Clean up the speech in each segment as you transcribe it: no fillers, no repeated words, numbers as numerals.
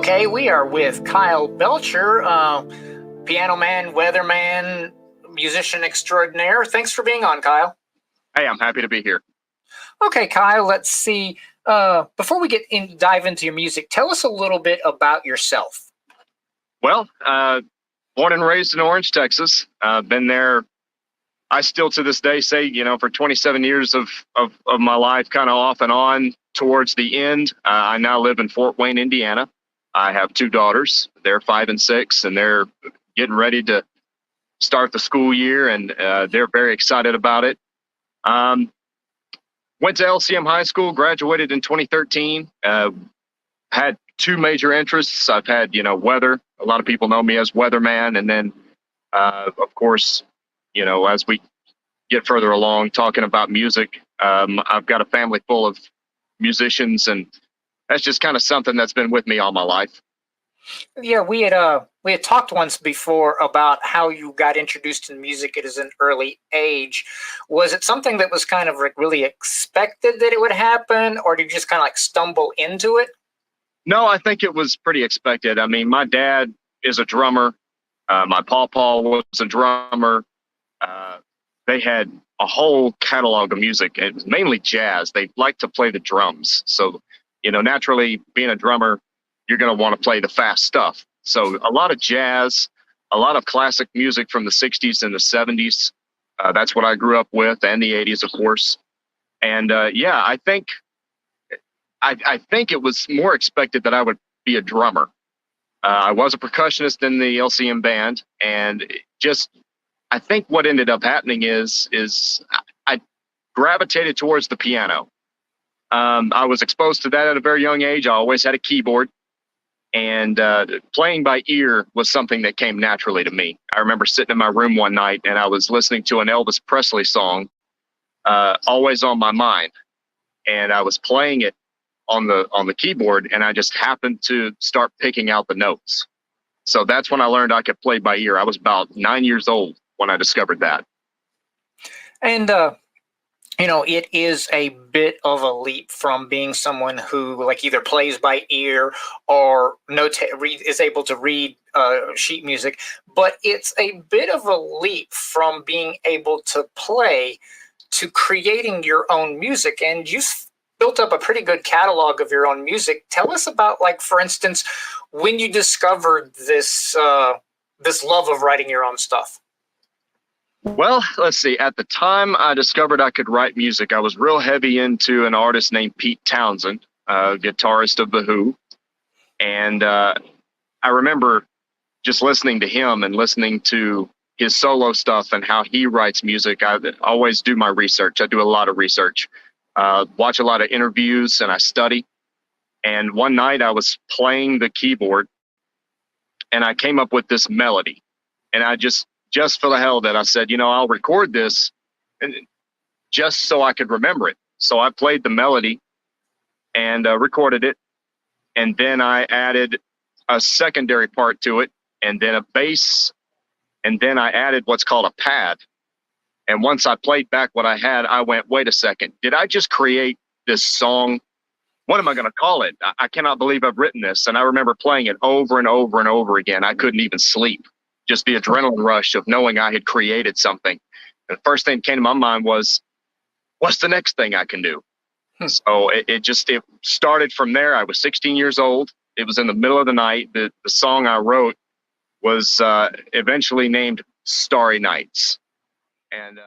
Okay, we are with Kyle Belcher, piano man, weatherman, musician extraordinaire. Thanks for being on, Kyle. Hey, I'm happy to be here. Okay, Kyle, let's see. Before we dive into your music, tell us a little bit about yourself. Well, born and raised in Orange, Texas. Been there. I still to this day say, for 27 years of my life, kind of off and on towards the end. I now live in Fort Wayne, Indiana. I have two daughters. They're 5 and 6, and they're getting ready to start the school year, and they're very excited about it. Went to LCM High School, graduated in 2013. Had two major interests. I've had, weather. A lot of people know me as weatherman, and then, of course, as we get further along talking about music, I've got a family full of musicians, and that's just kind of something that's been with me all my life. Yeah, we had talked once before about how you got introduced in music at an early age. Was it something that was kind of really expected that it would happen, or did you just kind of like stumble into it? No, I think it was pretty expected. I mean, my dad is a drummer. My pawpaw was a drummer. They had a whole catalog of music. It was mainly jazz. They liked to play the drums. So, naturally, being a drummer, you're going to want to play the fast stuff. So a lot of jazz, a lot of classic music from the 60s and the 70s. That's what I grew up with, and the 80s, of course. And I think it was more expected that I would be a drummer. I was a percussionist in the LCM band, and I think what ended up happening is I gravitated towards the piano. I was exposed to that at a very young age. I always had a keyboard, and playing by ear was something that came naturally to me. I remember sitting in my room one night, and I was listening to an Elvis Presley song, Always on My Mind, and I was playing it on the keyboard, and I just happened to start picking out the notes. So that's when I learned I could play by ear. I was about 9 years old when I discovered that. And it is a bit of a leap from being someone who either plays by ear or is able to read sheet music, but it's a bit of a leap from being able to play to creating your own music. And you've built up a pretty good catalog of your own music. Tell us about, for instance, when you discovered this love of writing your own stuff. Well, let's see. At the time I discovered I could write music, I was real heavy into an artist named Pete Townsend, guitarist of The Who. And I remember just listening to him and listening to his solo stuff and how he writes music. I always do my research. I do a lot of research, watch a lot of interviews, and I study. And one night I was playing the keyboard, and I came up with this melody. And I just for the hell of it, I said, I'll record this, and just so I could remember it. So I played the melody and recorded it. And then I added a secondary part to it, and then a bass. And then I added what's called a pad. And once I played back what I had, I went, wait a second, did I just create this song? What am I going to call it? I cannot believe I've written this. And I remember playing it over and over and over again. I couldn't even sleep. Just the adrenaline rush of knowing I had created something. And the first thing that came to my mind was, what's the next thing I can do? So it started from there. I was 16 years old. It was in the middle of the night. The song I wrote was eventually named Starry Nights. And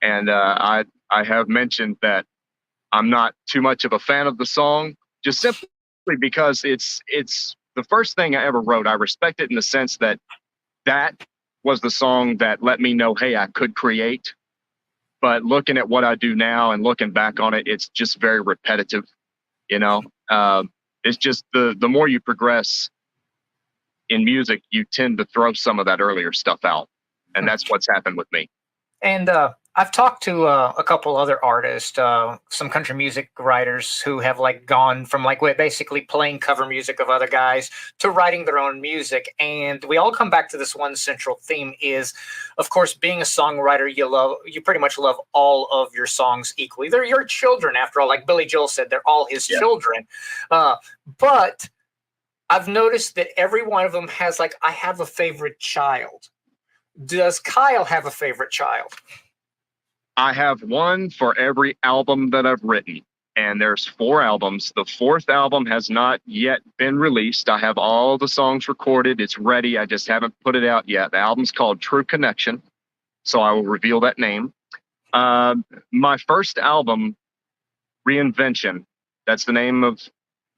And I have mentioned that I'm not too much of a fan of the song, just simply because it's the first thing I ever wrote. I respect it in the sense that that was the song that let me know, hey, I could create. But looking at what I do now and looking back on it, it's just very repetitive. You know, it's just the more you progress in music, you tend to throw some of that earlier stuff out, and that's what's happened with me. And I've talked to a couple other artists, some country music writers who have like gone from like basically playing cover music of other guys to writing their own music. And we all come back to this one central theme is, of course, being a songwriter, you pretty much love all of your songs equally. They're your children after all. Like Billy Joel said, they're all his Yeah. children. But I've noticed that every one of them has like, I have a favorite child. Does Kyle have a favorite child? I have one for every album that I've written, and there's 4 albums. The 4th album has not yet been released. I have all the songs recorded. It's ready. I just haven't put it out yet. The album's called True Connection, so I will reveal that name. My first album, Reinvention, that's the name of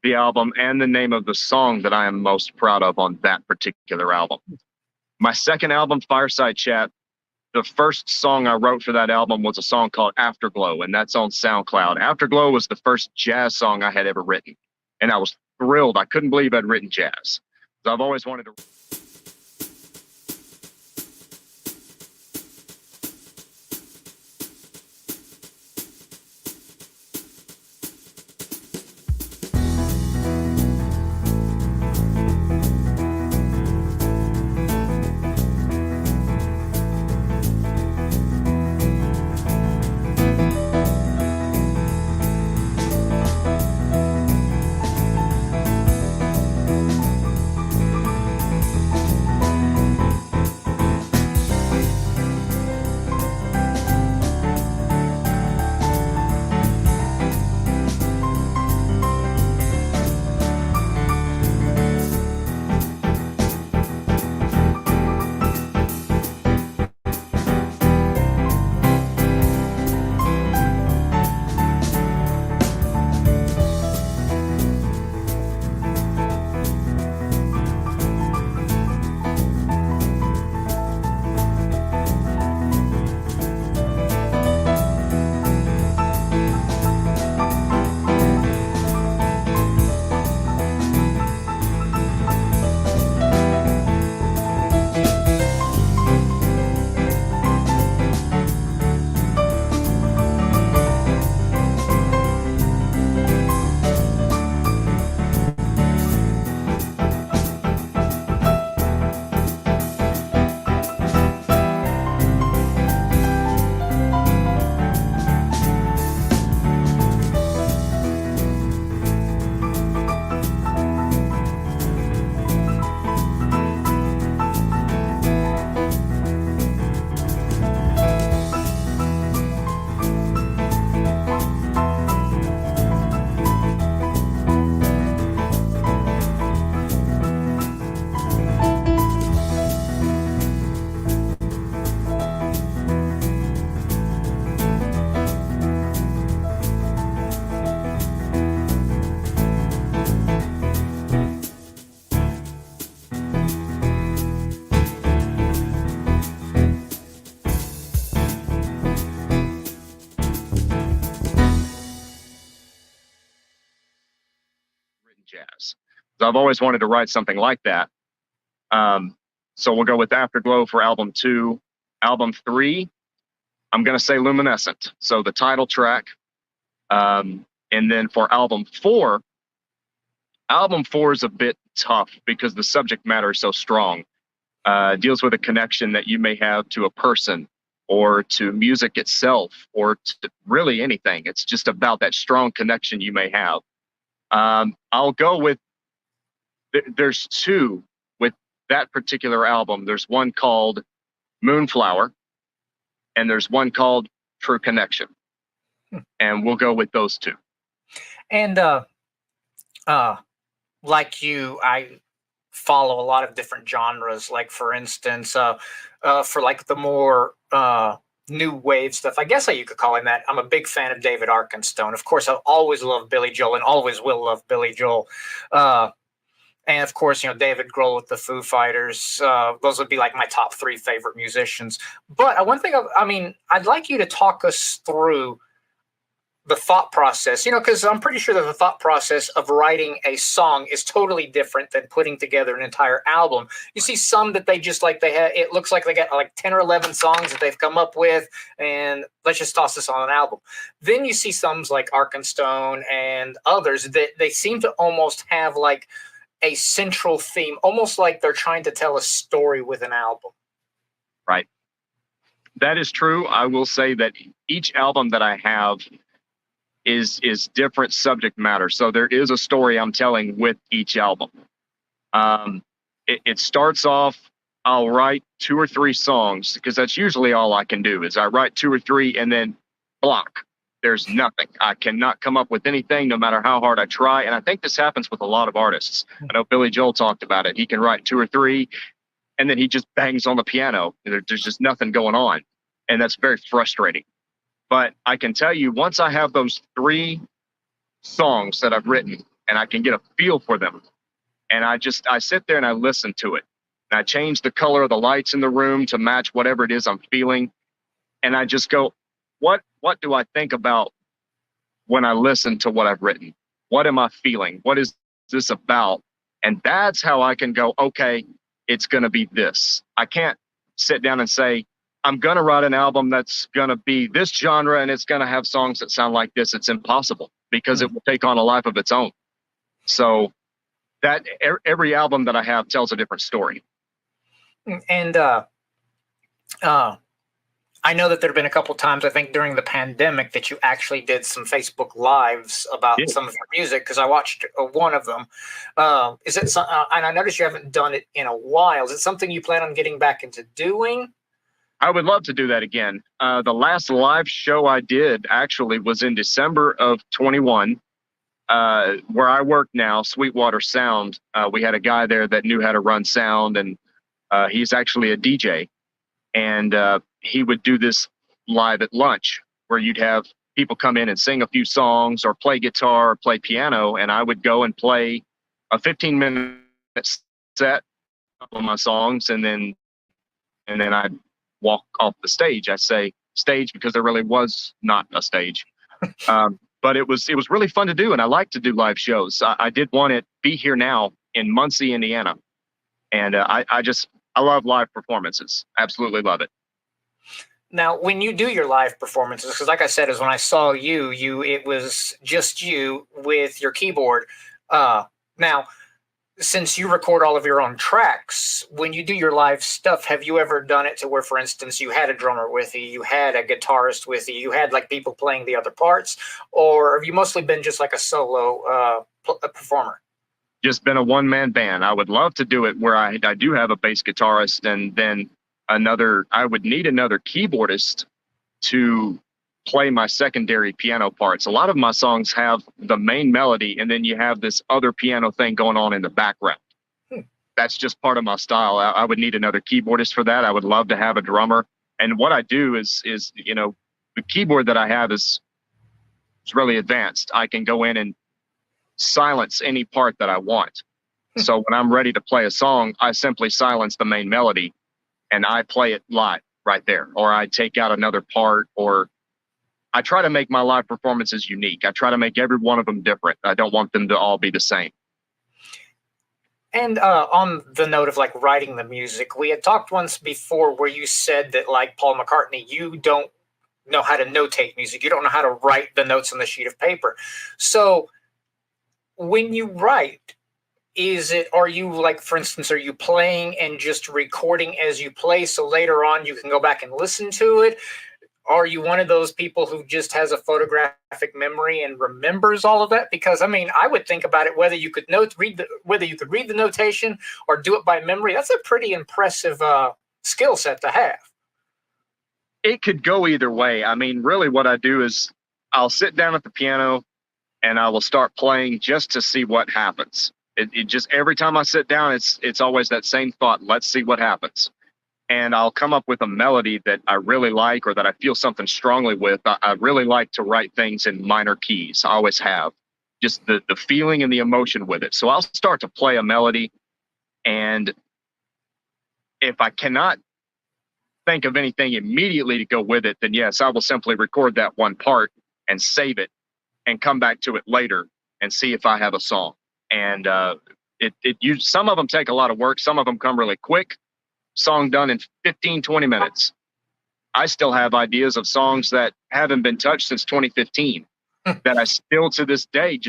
the album and the name of the song that I am most proud of on that particular album. My second album, Fireside Chat, the first song I wrote for that album was a song called Afterglow, and that's on SoundCloud. Afterglow was the first jazz song I had ever written, and I was thrilled. I couldn't believe I'd written jazz. So I've always wanted to. Jazz. So I've always wanted to write something like that. So we'll go with Afterglow for album 2. Album 3, I'm going to say Luminescent. So the title track. And then for album 4 is a bit tough because the subject matter is so strong. Deals with a connection that you may have to a person or to music itself or to really anything. It's just about that strong connection you may have. I'll go with, there's 2 with that particular album. There's one called Moonflower and there's one called True Connection. And we'll go with those 2. And like you, I follow a lot of different genres. Like for instance, for like the more new wave stuff. I guess you could call him that. I'm a big fan of David Arkenstone. Of course, I'll always love Billy Joel and always will love Billy Joel. And of course, David Grohl with the Foo Fighters. Those would be like my top three favorite musicians. But one thing, I'd like you to talk us through the thought process, because I'm pretty sure that the thought process of writing a song is totally different than putting together an entire album. You see some that they just it looks like they got like 10 or 11 songs that they've come up with, and let's just toss this on an album. Then you see some like Arkenstone and others that they seem to almost have like a central theme, almost like they're trying to tell a story with an album. Right. That is true. I will say that each album that I have is different subject matter. So there is a story I'm telling with each album. It starts off, I'll write 2 or 3 songs, because that's usually all I can do is I write 2 or 3 and then block. There's nothing. I cannot come up with anything, no matter how hard I try. And I think this happens with a lot of artists. I know Billy Joel talked about it. He can write 2 or 3 and then he just bangs on the piano. There's just nothing going on. And that's very frustrating. But I can tell you, once I have those 3 songs that I've written and I can get a feel for them, and I sit there and I listen to it. And I change the color of the lights in the room to match whatever it is I'm feeling. And I just go, what do I think about when I listen to what I've written? What am I feeling? What is this about? And that's how I can go, okay, it's going to be this. I can't sit down and say, I'm going to write an album that's going to be this genre and it's going to have songs that sound like this. It's impossible, because it will take on a life of its own. So that every album that I have tells a different story. And I know that there have been a couple of times, I think during the pandemic, that you actually did some Facebook Lives about some of your music, because I watched one of them. Is it and I noticed you haven't done it in a while. Is it something you plan on getting back into doing? I would love to do that again. The last live show I did actually was in December of 21. Where I work now, Sweetwater Sound, we had a guy there that knew how to run sound, and he's actually a DJ. And he would do this live at lunch, where you'd have people come in and sing a few songs or play guitar or play piano, and I would go and play a 15-minute set of my songs, and then I'd walk off the stage. I say stage because there really was not a stage. But it was really fun to do, and I like to do live shows. I did one at Be Here Now in Muncie, Indiana, and I love live performances. Absolutely love it. Now, when you do your live performances, because like I said, is when I saw you, it was just you with your keyboard. Now, since you record all of your own tracks, when you do your live stuff, have you ever done it to where, for instance, you had a drummer with you, you had a guitarist with you, you had like people playing the other parts, or have you mostly been just like a solo performer? Just been a one-man band. I would love to do it where I do have a bass guitarist, and then I would need another keyboardist to play my secondary piano parts. A lot of my songs have the main melody, and then you have this other piano thing going on in the background. That's just part of my style. I would need another keyboardist for that. I would love to have a drummer. And what I do is the keyboard that I have is really advanced. I can go in and silence any part that I want. So when I'm ready to play a song, I simply silence the main melody and I play it live right there. Or I take out another part, or I try to make my live performances unique. I try to make every one of them different. I don't want them to all be the same. And on the note of like writing the music, we had talked once before where you said that, like Paul McCartney, you don't know how to notate music. You don't know how to write the notes on the sheet of paper. So when you write, are you like, for instance, are you playing and just recording as you play so later on you can go back and listen to it? Are you one of those people who just has a photographic memory and remembers all of that? Because I would think about it, whether you could read the notation or do it by memory. That's a pretty impressive skill set to have. It could go either way. Really what I do is I'll sit down at the piano and I will start playing just to see what happens. It just, every time I sit down, it's always that same thought. Let's see what happens. and I'll come up with a melody that I really like or that I feel something strongly with. I really like to write things in minor keys. I always have just the feeling and the emotion with it. So I'll start to play a melody, and if I cannot think of anything immediately to go with it, then yes, I will simply record that one part and save it and come back to it later and see if I have a song. And some of them take a lot of work. Some of them come really quick. Song done in 15, 20 minutes. I still have ideas of songs that haven't been touched since 2015 that I still to this day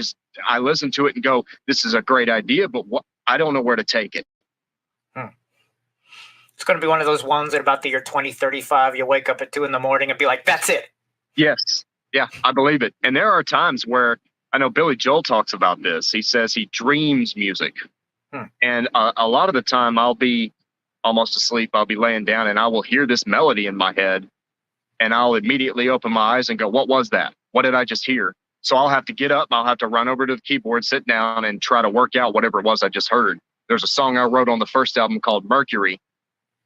I listen to it and go, this is a great idea, but I don't know where to take it. It's going to be one of those ones that about the year 2035, you wake up at 2 a.m. and be like, that's it. Yes. Yeah, I believe it. And there are times where I know Billy Joel talks about this. He says he dreams music. And a lot of the time I'll be almost asleep. I'll be laying down and I will hear this melody in my head and I'll immediately open my eyes and go, what was that? What did I just hear? So I'll have to get up. I'll have to run over to the keyboard, sit down and try to work out whatever it was I just heard. There's a song I wrote on the first album called Mercury.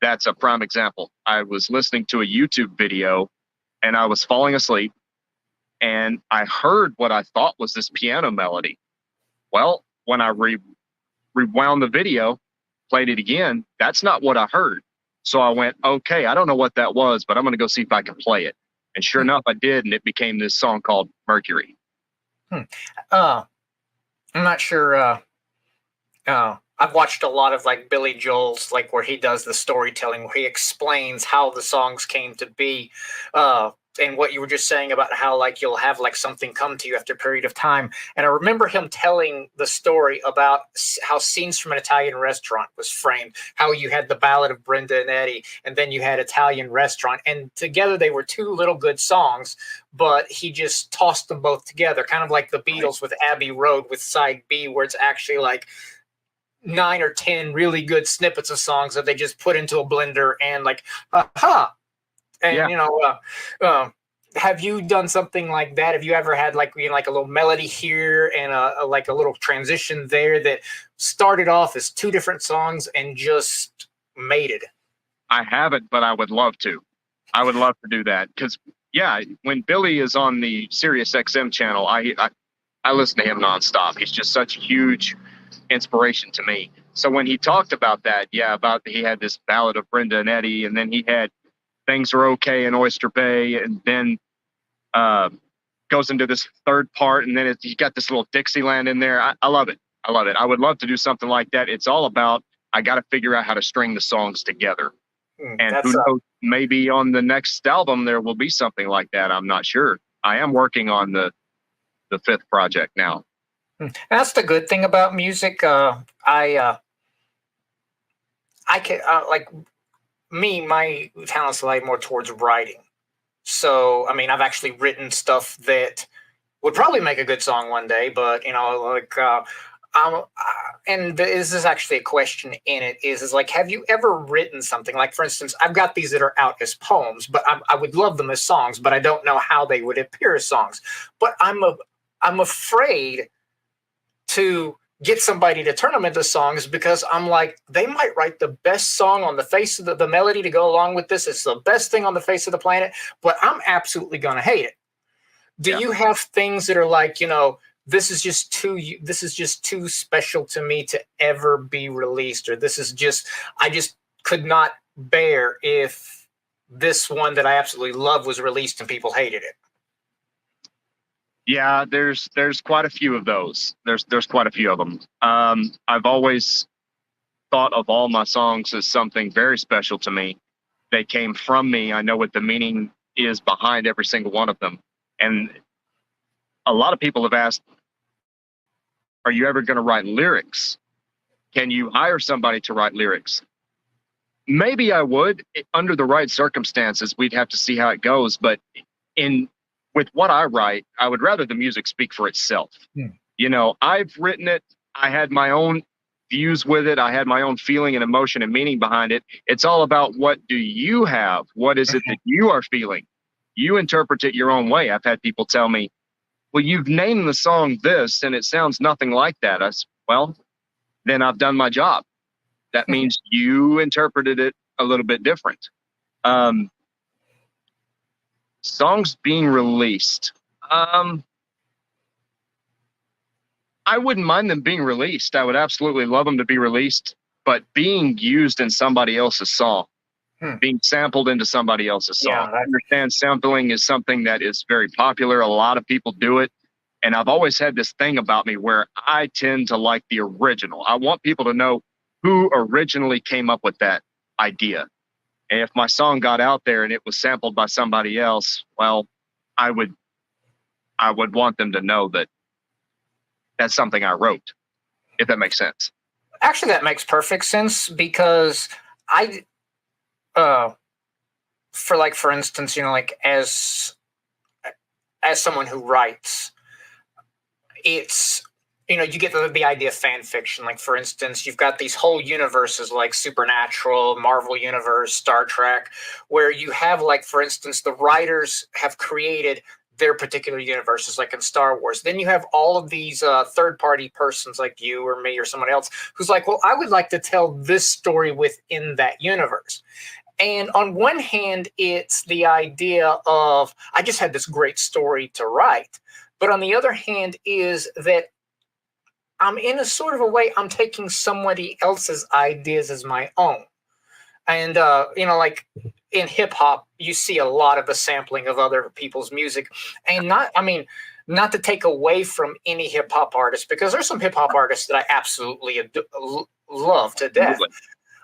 That's a prime example. I was listening to a YouTube video and I was falling asleep and I heard what I thought was this piano melody. Well, when I rewound the video, played it again, that's not what I heard. So I went, okay, I don't know what that was, but I'm going to go see if I can play it. And sure enough, I did. And it became this song called Mercury. I'm not sure. I've watched a lot of like Billy Joel's, like where he does the storytelling, where he explains how the songs came to be. And what you were just saying about how like you'll have like something come to you after a period of time. And I remember him telling the story about how Scenes from an Italian Restaurant was framed, how you had the Ballad of Brenda and Eddie, and then you had Italian Restaurant. And together they were two little good songs, but he just tossed them both together, kind of like the Beatles with Abbey Road with side B, where it's actually like 9 or 10 really good snippets of songs that they just put into a blender and like, And, yeah. Have you done something like that? Have you ever had like a little melody here and a little transition there that started off as two different songs and just made it? I haven't, but I would love to. I would love to do that because, yeah, when Billy is on the Sirius XM channel, I listen to him nonstop. He's just such a huge inspiration to me. So when he talked about that, he had this Ballad of Brenda and Eddie, and then he had Things Are Okay in Oyster Bay, and then goes into this third part, and then you got this little Dixieland in there. I love it. I love it. I would love to do something like that. It's all about, I got to figure out how to string the songs together. And who knows, maybe on the next album there will be something like that. I'm not sure. I am working on the fifth project now. That's the good thing about music. I can like me, my talents lie more towards writing. So, I mean, I've actually written stuff that would probably make a good song one day, but and this is actually a question in it is like, have you ever written something like, for instance, I've got these that are out as poems, but I would love them as songs, but I don't know how they would appear as songs. But I'm afraid to get somebody to turn them into songs because I'm like, they might write the best song on the face of the melody to go along with this. It's the best thing on the face of the planet, but I'm absolutely going to hate it. Do you have things that are like, this is just too special to me to ever be released, or I just could not bear if this one that I absolutely love was released and people hated it? Yeah, there's quite a few of those. There's quite a few of them. I've always thought of all my songs as something very special to me. They came from me. I know what the meaning is behind every single one of them. And a lot of people have asked, are you ever going to write lyrics? Can you hire somebody to write lyrics? Maybe I would. Under the right circumstances, we'd have to see how it goes. But with what I write, I would rather the music speak for itself. I've written it. I had my own views with it. I had my own feeling and emotion and meaning behind it. It's all about, what do you have? What is it that you are feeling? You interpret it your own way. I've had people tell me, well, you've named the song this and it sounds nothing like that. Well, then I've done my job. That means you interpreted it a little bit different. Um, Songs being released. I wouldn't mind them being released. I would absolutely love them to be released, but being used in somebody else's song, being sampled into somebody else's song. Yeah, I understand sampling is something that is very popular. A lot of people do it. And I've always had this thing about me where I tend to like the original. I want people to know who originally came up with that idea. And if my song got out there and it was sampled by somebody else, well, I would want them to know that that's something I wrote, if that makes sense. actually, that makes perfect sense because I, for instance, like as someone who writes, it's you get the idea of fan fiction. Like, for instance, you've got these whole universes like Supernatural, Marvel Universe, Star Trek, where you have, like, for instance, the writers have created their particular universes, like in Star Wars. Then you have all of these third-party persons like you or me or someone else who's like, well, I would like to tell this story within that universe. And on one hand, it's the idea of, I just had this great story to write. But on the other hand is that I'm, in a sort of a way, I'm taking somebody else's ideas as my own. And, like in hip hop, you see a lot of the sampling of other people's music. And not to take away from any hip hop artist, because there's some hip hop artists that I absolutely love to death. Absolutely.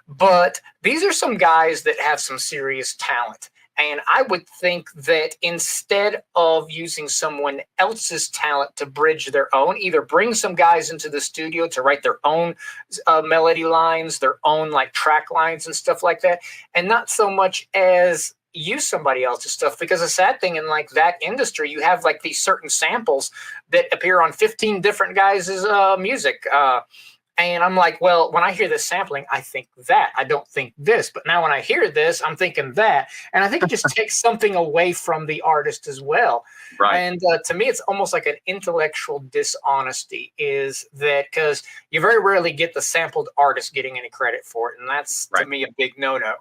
But these are some guys that have some serious talent. And I would think that instead of using someone else's talent to bridge their own, either bring some guys into the studio to write their own melody lines, their own like track lines and stuff like that, and not so much as use somebody else's stuff. Because the sad thing in like that industry, you have like these certain samples that appear on 15 different guys' music. And I'm like, well, when I hear this sampling, I think that. I don't think this. But now when I hear this, I'm thinking that. And I think it just takes something away from the artist as well. Right. And to me, it's almost like an intellectual dishonesty, is that because you very rarely get the sampled artist getting any credit for it. And that's, to me, a big no-no.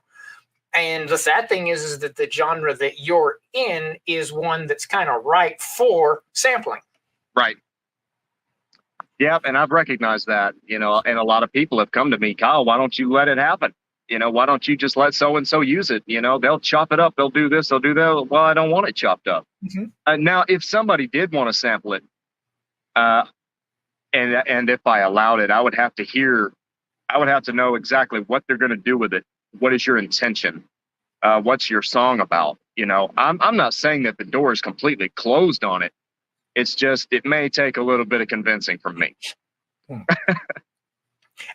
And the sad thing is that the genre that you're in is one that's kind of ripe for sampling. Right. Yeah, and I've recognized that, and a lot of people have come to me, Kyle, why don't you let it happen? Why don't you just let so-and-so use it? They'll chop it up. They'll do this. They'll do that. Well, I don't want it chopped up. Mm-hmm. Now, if somebody did want to sample it, and if I allowed it, I would have to know exactly what they're going to do with it. What is your intention? What's your song about? I'm not saying that the door is completely closed on it. It's just, it may take a little bit of convincing from me.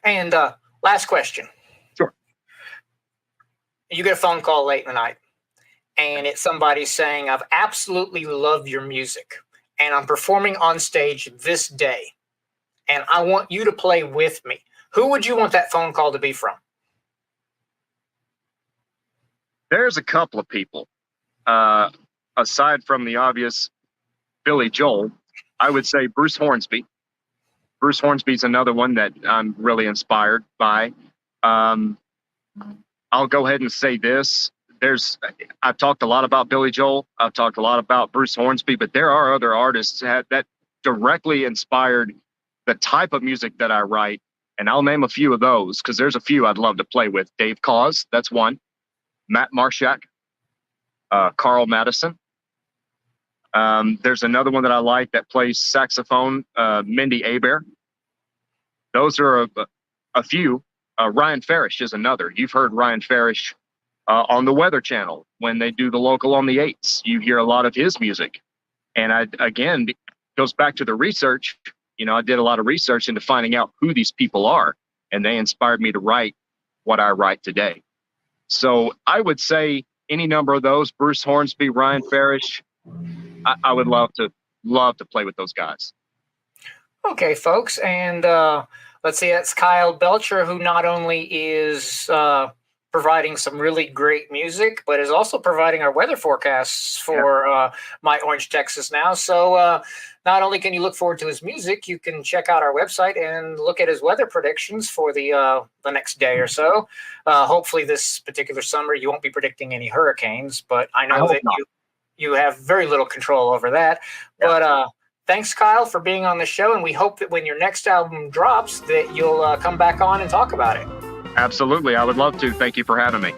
And last question. Sure. You get a phone call late in the night, and it's somebody saying, I've absolutely loved your music, and I'm performing on stage this day, and I want you to play with me. Who would you want that phone call to be from? There's a couple of people. Aside from the obvious Billy Joel, I would say Bruce Hornsby. Bruce Hornsby's another one that I'm really inspired by. I'll go ahead and say this. I've talked a lot about Billy Joel. I've talked a lot about Bruce Hornsby, but there are other artists that directly inspired the type of music that I write. And I'll name a few of those because there's a few I'd love to play with. Dave Koz, that's one. Matt Marshak, Carl Madison. There's another one that I like that plays saxophone, Mindy Aber. Those are a few. Ryan Farish is another. You've heard Ryan Farish on the Weather Channel when they do the local on the 8s. You hear a lot of his music. And again, it goes back to the research. I did a lot of research into finding out who these people are, and they inspired me to write what I write today. So I would say any number of those, Bruce Hornsby, Ryan Farish, I would love to play with those guys. Okay, folks, and let's see, that's Kyle Belcher, who not only is providing some really great music, but is also providing our weather forecasts for My Orange, Texas now. So not only can you look forward to his music, you can check out our website and look at his weather predictions for the next day or so. Hopefully this particular summer you won't be predicting any hurricanes, but I know that you have very little control over that. Yeah. But thanks, Kyle, for being on the show, and we hope that when your next album drops that you'll come back on and talk about it. Absolutely. I would love to. Thank you for having me.